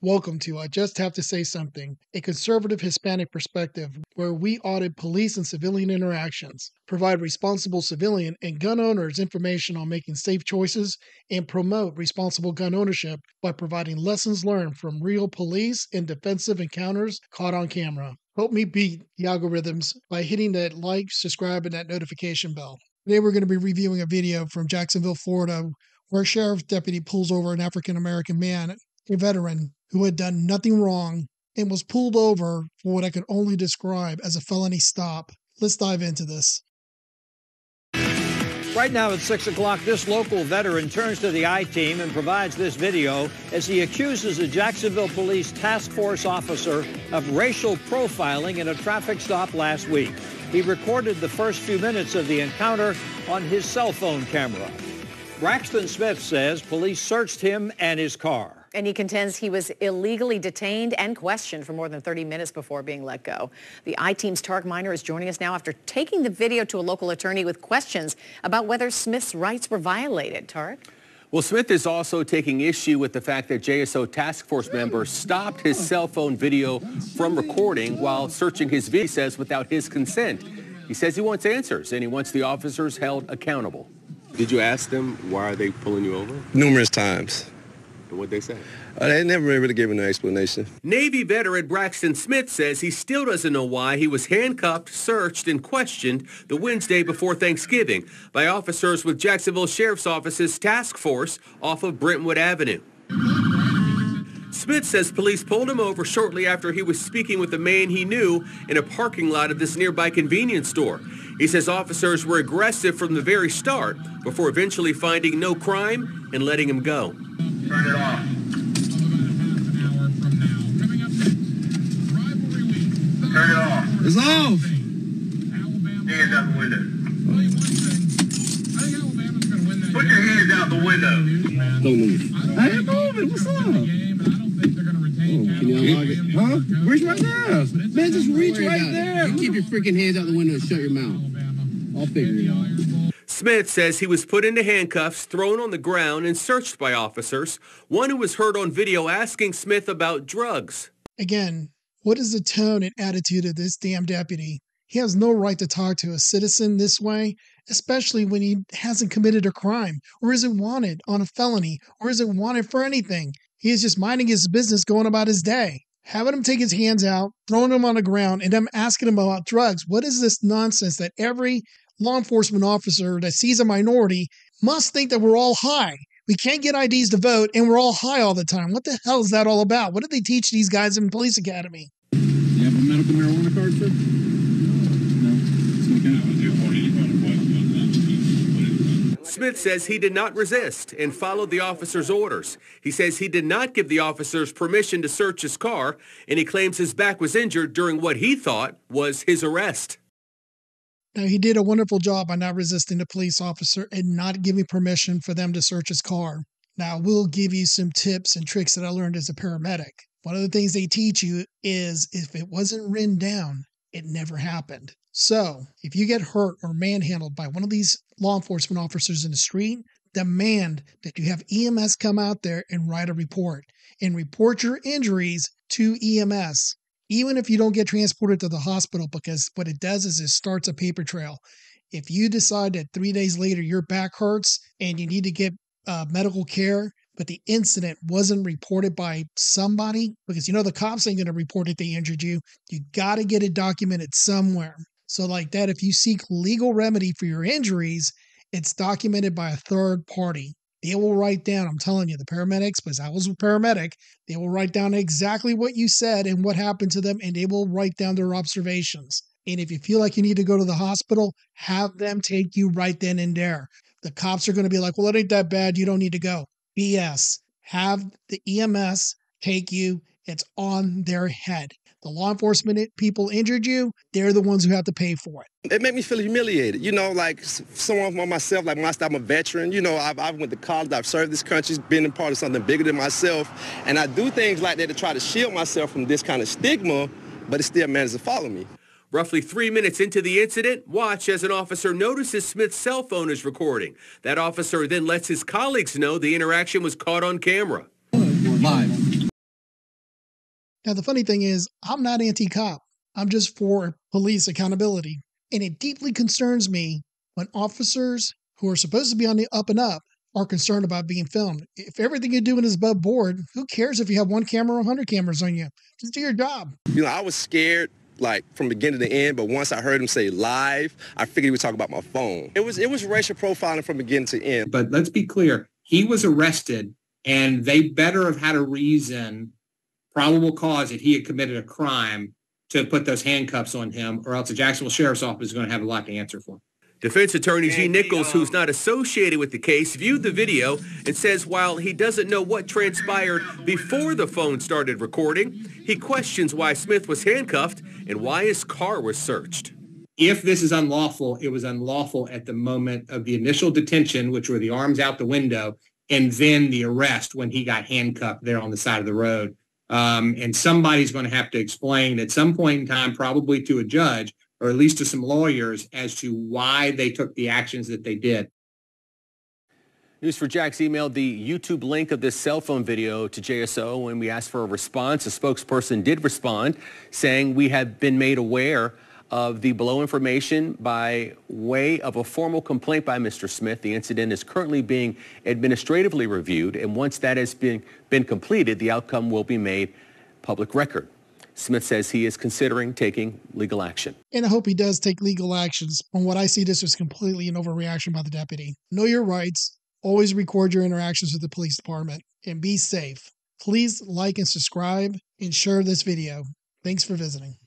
Welcome to I Just Have to Say Something, a conservative Hispanic perspective where we audit police and civilian interactions, provide responsible civilian and gun owners information on making safe choices, and promote responsible gun ownership by providing lessons learned from real police and defensive encounters caught on camera. Help me beat the algorithms by hitting that like, subscribe, and that notification bell. Today we're going to be reviewing a video from Jacksonville, Florida, where a sheriff's deputy pulls over an African American man, a veteran, who had done nothing wrong and was pulled over for what I could only describe as a felony stop. Let's dive into this. Right now at 6 o'clock, this local veteran turns to the I-Team and provides this video as he accuses a Jacksonville police task force officer of racial profiling in a traffic stop last week. He recorded the first few minutes of the encounter on his cell phone camera. Braxton Smith says police searched him and his car. And he contends he was illegally detained and questioned for more than 30 minutes before being let go. The I-Team's Tarek Miner is joining us now after taking the video to a local attorney with questions about whether Smith's rights were violated. Tarek? Well, Smith is also taking issue with the fact that JSO Taskforce members stopped his cell phone video from recording while searching his video, he says, without his consent. He says he wants answers and he wants the officers held accountable. Did you ask them why are they pulling you over? Numerous times. And what'd they say? They never really gave me no explanation. Navy veteran Braxton Smith says he still doesn't know why he was handcuffed, searched, and questioned the Wednesday before Thanksgiving by officers with Jacksonville Sheriff's Office's task force off of Brentwood Avenue. Smith says police pulled him over shortly after he was speaking with a man he knew in a parking lot of this nearby convenience store. He says officers were aggressive from the very start before eventually finding no crime and letting him go. Turn it off. Turn it off. It's off. Hands out the window. Put your hands out the window. Don't move. I ain't moving. What's up? Can you unlock it? Huh? Reach right there. Man, just reach right there. You keep your freaking hands out the window and shut your mouth. I'll figure it out. Smith says he was put into handcuffs, thrown on the ground, and searched by officers, one who was heard on video asking Smith about drugs. Again, what is the tone and attitude of this damn deputy? He has no right to talk to a citizen this way, especially when he hasn't committed a crime, or isn't wanted on a felony, or isn't wanted for anything. He is just minding his business, going about his day. Having him take his hands out, throwing him on the ground, and them asking him about drugs. What is this nonsense that every law enforcement officer that sees a minority must think that we're all high? We can't get IDs to vote, and we're all high all the time. What the hell is that all about? What did they teach these guys in police academy? You have a medical marijuana card, sir? Smith says he did not resist and followed the officer's orders. He says he did not give the officers permission to search his car, and he claims his back was injured during what he thought was his arrest. Now, he did a wonderful job by not resisting the police officer and not giving permission for them to search his car. Now, we'll give you some tips and tricks that I learned as a paramedic. One of the things they teach you is if it wasn't written down, it never happened. So, if you get hurt or manhandled by one of these law enforcement officers in the street, demand that you have EMS come out there and write a report. And report your injuries to EMS. Even if you don't get transported to the hospital, because what it does is it starts a paper trail. If you decide that 3 days later your back hurts and you need to get medical care, but the incident wasn't reported by somebody, because the cops ain't going to report that they injured you, you got to get it documented somewhere. So like that, if you seek legal remedy for your injuries, it's documented by a third party. They will write down, I'm telling you, the paramedics, because I was a paramedic, they will write down exactly what you said and what happened to them, and they will write down their observations. And if you feel like you need to go to the hospital, have them take you right then and there. The cops are going to be like, well, it ain't that bad. You don't need to go. BS. Have the EMS take you. It's on their head. The law enforcement people injured you, they're the ones who have to pay for it. It made me feel humiliated. Like someone like myself, like I'm a veteran. I went to college, I've served this country, been a part of something bigger than myself. And I do things like that to try to shield myself from this kind of stigma, but it still manages to follow me. Roughly 3 minutes into the incident, watch as an officer notices Smith's cell phone is recording. That officer then lets his colleagues know the interaction was caught on camera. Live. Now, the funny thing is, I'm not anti-cop. I'm just for police accountability. And it deeply concerns me when officers who are supposed to be on the up and up are concerned about being filmed. If everything you're doing is above board, who cares if you have one camera or 100 cameras on you? Just do your job. You know, I was scared like from beginning to end, but once I heard him say live, I figured he would talk about my phone. It was racial profiling from beginning to end. But let's be clear, he was arrested, and they better have had a reason, probable cause that he had committed a crime to put those handcuffs on him, or else the Jacksonville Sheriff's Office is going to have a lot to answer for. Defense attorney G. Nichols, who's not associated with the case, viewed the video and says while he doesn't know what transpired before the phone started recording, he questions why Smith was handcuffed and why his car was searched. If this is unlawful, it was unlawful at the moment of the initial detention, which were the arms out the window, and then the arrest when he got handcuffed there on the side of the road. And somebody's going to have to explain at some point in time, probably to a judge, or at least to some lawyers, as to why they took the actions that they did. News4JAX emailed the YouTube link of this cell phone video to JSO when we asked for a response. A spokesperson did respond, saying we have been made aware of the below information by way of a formal complaint by Mr. Smith. The incident is currently being administratively reviewed, and once that has been completed, the outcome will be made public record. Smith says he is considering taking legal action. And I hope he does take legal actions. From what I see, this was completely an overreaction by the deputy. Know your rights. Always record your interactions with the police department. And be safe. Please like and subscribe and share this video. Thanks for visiting.